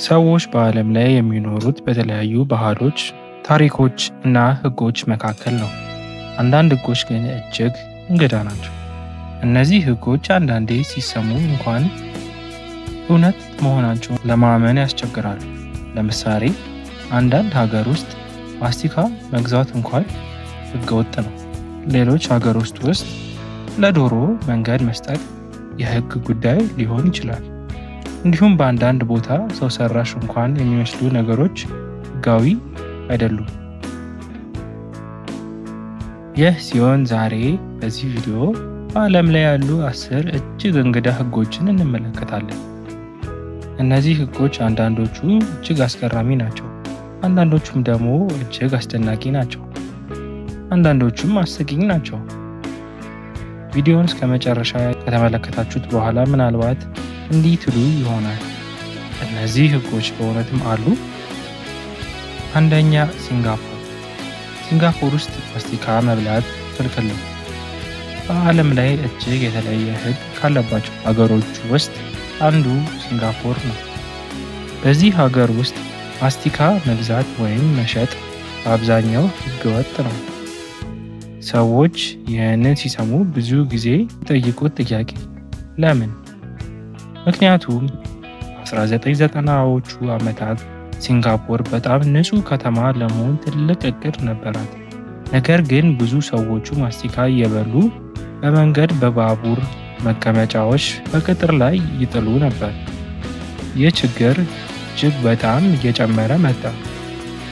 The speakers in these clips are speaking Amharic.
ሰዎች በዓለም ላይ የሚኖሩት በተለያዩ ባህሎች፣ ታሪኮች እና ሕጎች መካከል ነው። አንዳንድ ሕጎች ግን እጅግ እንግዳ ናቸው። እነዚህ ሕጎች አንዳንዴ ሲሰሙ እንኳን እውነት መሆናቸውን ለማመን ያስቸግራሉ። ለምሳሌ አንዳንድ ሀገር ውስጥ ማስቲካ መግዛት እንኳን ሕገወጥ ነው። ሌሎች ሀገር ውስጥ ለዶሮ መንገድ መስጠት የሕግ ጉዳይ ሊሆን ይችላል። እንዲሁም በአንዳንድ ቦታ ሰው ሰራሽ እንኳን የሚመስሉ ነገሮች ሕጋዊ አይደሉም። ይህ ሲሆን ዛሬ በዚህ ቪዲዮ በዓለም ላይ ያሉ 10 እጅግ እንግዳ ሕጎችን እንመለከታለን። እነዚህ ሕጎች አንዳንዶቹ እጅግ አስገራሚ ናቸው፣ አንዳንዶቹም ደግሞ እጅግ አስደናቂ ናቸው፣ አንዳንዶቹም አስቂኝ ናቸው። ቪዲዮውን እስከ መጨረሻ ከተመለከታችሁት በኋላ ምናልባት እንዲህ ትሉ ይሆናል፣ እነዚህ ሕጎች በእውነትም አሉ? አንደኛ፣ ሲንጋፖር ውስጥ ማስቲካ መብላት ክልክል ነው። በዓለም ላይ እጅግ የተለየ ሕግ ካለባቸው ሀገሮች ውስጥ አንዱ ሲንጋፖር ነው። በዚህ ሀገር ውስጥ ማስቲካ መግዛት ወይም መሸጥ በአብዛኛው ሕገወጥ ነው። ሰዎች ይህንን ሲሰሙ ብዙ ጊዜ የሚጠይቁት ጥያቄ ለምን? ምክንያቱም በ1990ዎቹ ዓመታት ሲንጋፖር በጣም ንጹህ ከተማ ለመሆን ትልቅ እቅድ ነበራት። ነገር ግን ብዙ ሰዎቹ ማስቲካ እየበሉ በመንገድ፣ በባቡር መቀመጫዎች፣ በቅጥር ላይ ይጥሉ ነበር። ይህ ችግር እጅግ በጣም እየጨመረ መጣ።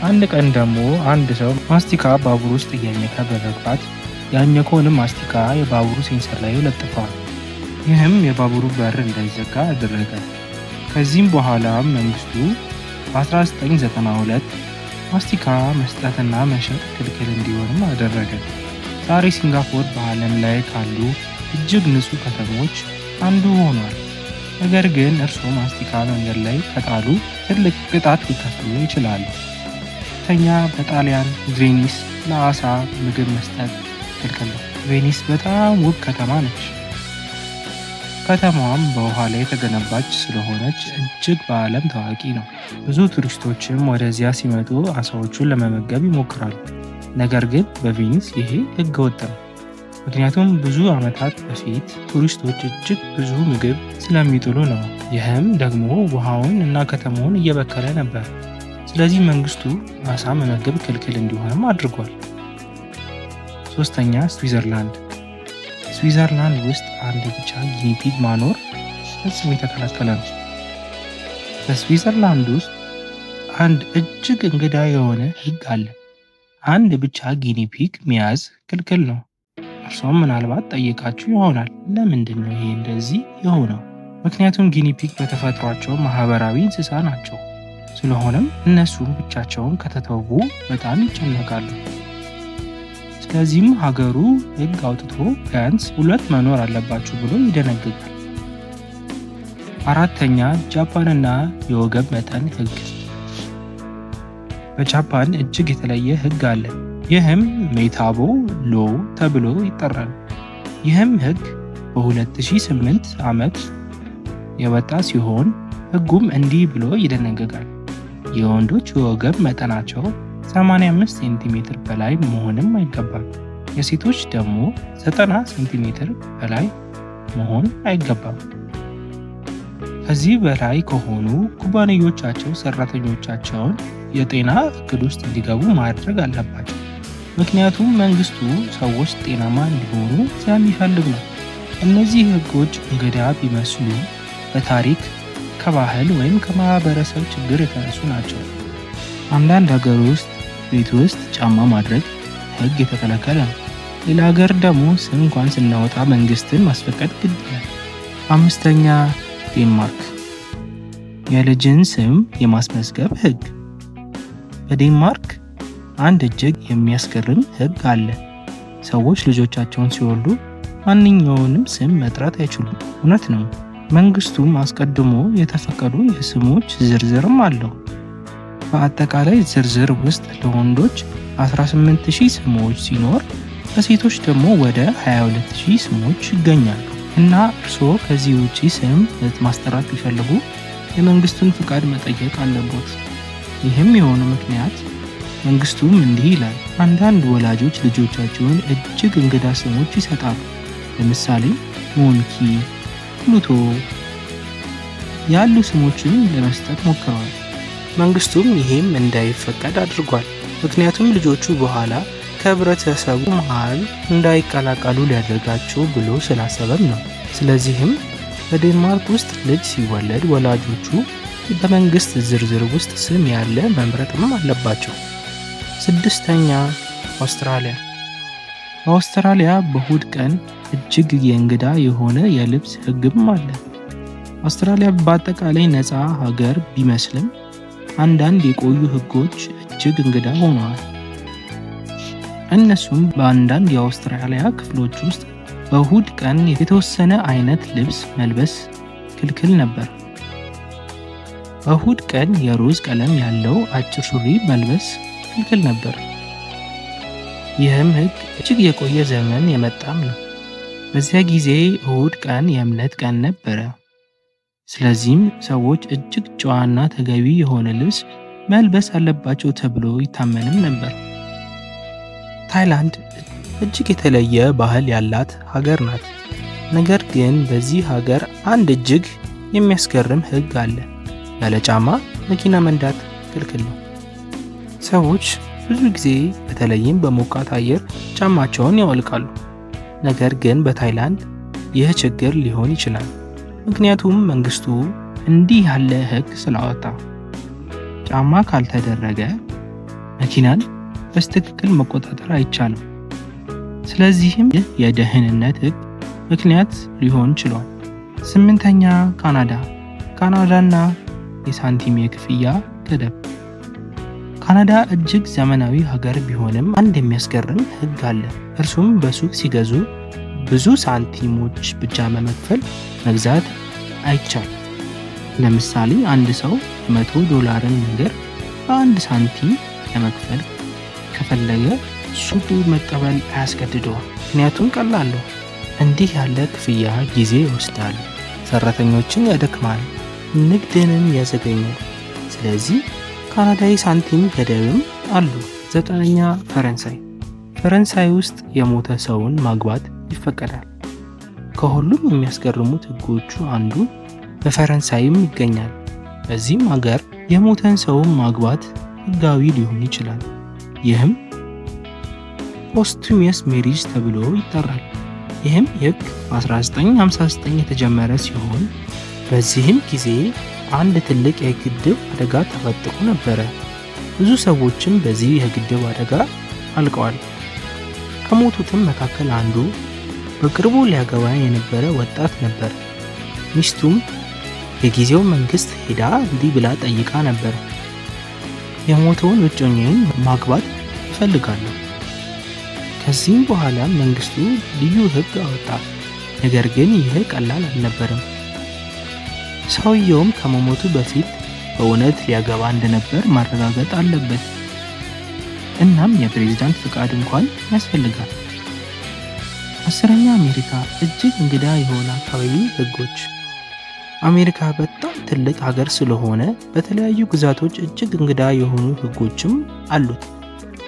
አንድ ቀን ደግሞ አንድ ሰው ማስቲካ ባቡር ውስጥ እያኘከ በመግባት ያኘከውንም ማስቲካ የባቡሩ ሴንሰር ላይ ለጥፈዋል። ይህም የባቡሩ በር እንዳይዘጋ አደረገ። ከዚህም በኋላ መንግስቱ በ1992 ማስቲካ መስጠትና መሸጥ ክልክል እንዲሆንም አደረገ። ዛሬ ሲንጋፖር በዓለም ላይ ካሉ እጅግ ንጹህ ከተሞች አንዱ ሆኗል። ነገር ግን እርስዎ ማስቲካ መንገድ ላይ ከጣሉ ትልቅ ቅጣት ሊከፍሉ ይችላሉ። ሁለተኛ፣ በጣሊያን ቬኒስ ለአሳ ምግብ መስጠት ክልክል ነው። ቬኒስ በጣም ውብ ከተማ ነች። ከተማዋም በውሃ ላይ የተገነባች ስለሆነች እጅግ በዓለም ታዋቂ ነው። ብዙ ቱሪስቶችም ወደዚያ ሲመጡ አሳዎቹን ለመመገብ ይሞክራሉ። ነገር ግን በቬኒስ ይሄ ሕገወጥ ነው። ምክንያቱም ብዙ ዓመታት በፊት ቱሪስቶች እጅግ ብዙ ምግብ ስለሚጥሉ ነው። ይህም ደግሞ ውሃውን እና ከተማውን እየበከለ ነበር። ስለዚህ መንግስቱ አሳ መመገብ ክልክል እንዲሆንም አድርጓል። ሶስተኛ፣ ስዊዘርላንድ ውስጥ አንድ ብቻ ጊኒፒግ ማኖር ፈጽሞ የተከለከለ ነው። በስዊዘርላንድ ውስጥ አንድ እጅግ እንግዳ የሆነ ሕግ አለ። አንድ ብቻ ጊኒፒግ መያዝ ክልክል ነው። እርሶም ምናልባት ጠይቃችሁ ይሆናል፣ ለምንድን ነው ይሄ እንደዚህ የሆነው? ምክንያቱም ጊኒፒግ በተፈጥሯቸው ማህበራዊ እንስሳ ናቸው። ስለሆነም እነሱም ብቻቸውን ከተተዉ በጣም ይጨነቃሉ። ስለዚህም ሀገሩ ሕግ አውጥቶ ቢያንስ 2 መኖር አለባችሁ ብሎ ይደነግጋል። አራተኛ፣ ጃፓንና የወገብ መጠን ሕግ። በጃፓን እጅግ የተለየ ሕግ አለ። ይህም ሜታቦ ሎው ተብሎ ይጠራል። ይህም ሕግ በ2008 ዓመት የወጣ ሲሆን ሕጉም እንዲህ ብሎ ይደነግጋል። የወንዶች የወገብ መጠናቸው 85 ሴንቲሜትር በላይ መሆንም አይገባም። የሴቶች ደግሞ 90 ሴንቲሜትር በላይ መሆን አይገባም። ከዚህ በላይ ከሆኑ ኩባንያዎቻቸው ሰራተኞቻቸውን የጤና እክል ውስጥ እንዲገቡ ማድረግ አለባቸው። ምክንያቱም መንግስቱ ሰዎች ጤናማ እንዲሆኑ ስለሚፈልግ ነው። እነዚህ ሕጎች እንግዳ ቢመስሉ በታሪክ ከባህል ወይም ከማህበረሰብ ችግር የተነሱ ናቸው። አንዳንድ ሀገር ውስጥ ቤት ውስጥ ጫማ ማድረግ ሕግ የተከለከለ ነው። ሌላ ሀገር ደግሞ ስም እንኳን ስናወጣ መንግስትን ማስፈቀድ ግድ ይላል። አምስተኛ፣ ዴንማርክ የልጅን ስም የማስመዝገብ ሕግ። በዴንማርክ አንድ እጅግ የሚያስገርም ሕግ አለ። ሰዎች ልጆቻቸውን ሲወልዱ ማንኛውንም ስም መጥራት አይችሉም። እውነት ነው። መንግስቱም አስቀድሞ የተፈቀዱ የስሞች ዝርዝርም አለው። በአጠቃላይ ዝርዝር ውስጥ ለወንዶች 18000 ስሞች ሲኖር ለሴቶች ደግሞ ወደ 22000 ስሞች ይገኛሉ። እና እርስዎ ከዚህ ውጪ ስም ማስጠራት ቢፈልጉ የመንግስቱን ፍቃድ መጠየቅ አለቦት። ይህም የሆነ ምክንያት መንግስቱም እንዲህ ይላል። አንዳንድ ወላጆች ልጆቻቸውን እጅግ እንግዳ ስሞች ይሰጣሉ። ለምሳሌ ሞንኪ፣ ፕሉቶ ያሉ ስሞችን ለመስጠት ሞክረዋል። መንግስቱም ይህም እንዳይፈቀድ አድርጓል። ምክንያቱም ልጆቹ በኋላ ከህብረተሰቡ መሃል እንዳይቀላቀሉ ሊያደርጋቸው ብሎ ስላሰበም ነው። ስለዚህም በዴንማርክ ውስጥ ልጅ ሲወለድ ወላጆቹ በመንግስት ዝርዝር ውስጥ ስም ያለ መምረጥም አለባቸው። 6ኛ አውስትራሊያ። በአውስትራሊያ በእሁድ ቀን እጅግ የእንግዳ የሆነ የልብስ ህግም አለ። አውስትራሊያ በአጠቃላይ ነፃ ሀገር ቢመስልም አንዳንድ የቆዩ ህጎች እጅግ እንግዳ ሆነዋል። እነሱም በአንዳንድ የአውስትራሊያ ክፍሎች ውስጥ በእሁድ ቀን የተወሰነ አይነት ልብስ መልበስ ክልክል ነበር። በእሁድ ቀን የሮዝ ቀለም ያለው አጭር ሱሪ መልበስ ክልክል ነበር። ይህም ህግ እጅግ የቆየ ዘመን የመጣም ነው። በዚያ ጊዜ እሁድ ቀን የእምነት ቀን ነበረ። ስለዚህም ሰዎች እጅግ ጨዋና ተገቢ የሆነ ልብስ መልበስ አለባቸው ተብሎ ይታመንም ነበር። ታይላንድ እጅግ የተለየ ባህል ያላት ሀገር ናት። ነገር ግን በዚህ ሀገር አንድ እጅግ የሚያስገርም ህግ አለ። ያለ ጫማ መኪና መንዳት ክልክል ነው። ሰዎች ብዙ ጊዜ በተለይም በሞቃት አየር ጫማቸውን ያወልቃሉ። ነገር ግን በታይላንድ ይህ ችግር ሊሆን ይችላል፣ ምክንያቱም መንግስቱ እንዲህ ያለ ህግ ስላወጣ። ጫማ ካልተደረገ መኪናን በትክክል መቆጣጠር አይቻልም። ስለዚህም ይህ የደህንነት ህግ ምክንያት ሊሆን ችሏል። 8ኛ ካናዳ። ካናዳና የሳንቲም የክፍያ ገደብ። ካናዳ እጅግ ዘመናዊ ሀገር ቢሆንም አንድ የሚያስገርም ህግ አለ። እርሱም በሱቅ ሲገዙ ብዙ ሳንቲሞች ብቻ በመክፈል መግዛት አይቻልም። ለምሳሌ አንድ ሰው $100 ነገር በ1 ሳንቲም ለመክፈል ከፈለገ ሱቁ መቀበል አያስገድደውም፣ ምክንያቱም ቀላል ነው። እንዲህ ያለ ክፍያ ጊዜ ይወስዳል፣ ሰራተኞችን ያደክማል፣ ንግድንም ያዘገኛል። ስለዚህ ካናዳዊ ሳንቲም ገደብም አሉ። 9ኛ ፈረንሳይ። ፈረንሳይ ውስጥ የሞተ ሰውን ማግባት ይፈቀዳል። ከሁሉም የሚያስገርሙት ህጎቹ አንዱ በፈረንሳይም ይገኛል። በዚህም ሀገር የሞተን ሰውን ማግባት ህጋዊ ሊሆን ይችላል። ይህም ፖስቱሚየስ ሜሪጅ ተብሎ ይጠራል። ይህም ህግ በ1959 የተጀመረ ሲሆን በዚህም ጊዜ አንድ ትልቅ የግድብ አደጋ ተፈጥሮ ነበረ። ብዙ ሰዎችም በዚህ የግድብ አደጋ አልቀዋል። ከሞቱትም መካከል አንዱ በቅርቡ ሊያገባ የነበረ ወጣት ነበር። ሚስቱም የጊዜው መንግስት ሄዳ እንዲህ ብላ ጠይቃ ነበር፣ የሞተውን እጮኛዬን ማግባት እፈልጋለሁ። ከዚህም በኋላ መንግስቱ ልዩ ህግ አወጣ። ነገር ግን ይህ ቀላል አልነበረም። ሰውየውም ከመሞቱ በፊት በእውነት ሊያገባ እንደነበር ማረጋገጥ አለበት። እናም የፕሬዝዳንት ፍቃድ እንኳን ያስፈልጋል። 10ኛ አሜሪካ። እጅግ እንግዳ የሆነ አካባቢ ህጎች። አሜሪካ በጣም ትልቅ ሀገር ስለሆነ በተለያዩ ግዛቶች እጅግ እንግዳ የሆኑ ህጎችም አሉት።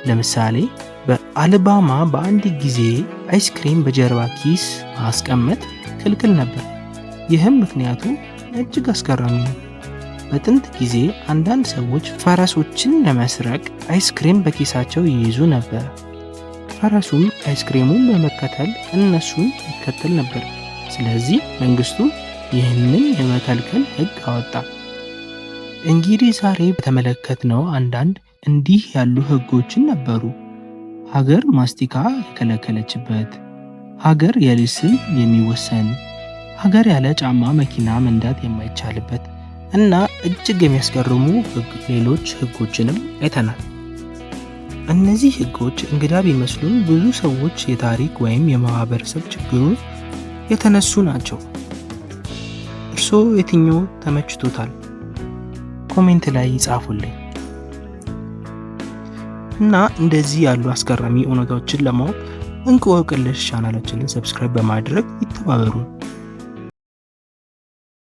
ለምሳሌ በአልባማ በአንድ ጊዜ አይስክሬም በጀርባ ኪስ ማስቀመጥ ክልክል ነበር። ይህም ምክንያቱ እጅግ አስገራሚ ነው። በጥንት ጊዜ አንዳንድ ሰዎች ፈረሶችን ለመስረቅ አይስክሬም በኪሳቸው ይይዙ ነበር። ፈረሱም አይስክሬሙን በመከተል እነሱን ይከተል ነበር። ስለዚህ መንግስቱ ይህንን የመከልከል ህግ አወጣ። እንግዲህ ዛሬ በተመለከትነው አንዳንድ እንዲህ ያሉ ህጎችን ነበሩ። ሀገር ማስቲካ የከለከለችበት፣ ሀገር የልጅ ስም የሚወሰን፣ ሀገር ያለ ጫማ መኪና መንዳት የማይቻልበት እና እጅግ የሚያስገርሙ ሌሎች ህጎችንም አይተናል። እነዚህ ህጎች እንግዳ ቢመስሉም ብዙ ሰዎች የታሪክ ወይም የማህበረሰብ ችግሩ የተነሱ ናቸው። እርስዎ የትኛው ተመችቶታል? ኮሜንት ላይ ይጻፉልኝ። እና እንደዚህ ያሉ አስገራሚ እውነታዎችን ለማወቅ እንቆቅልሽ ቻናላችንን ሰብስክራይብ በማድረግ ይተባበሩ።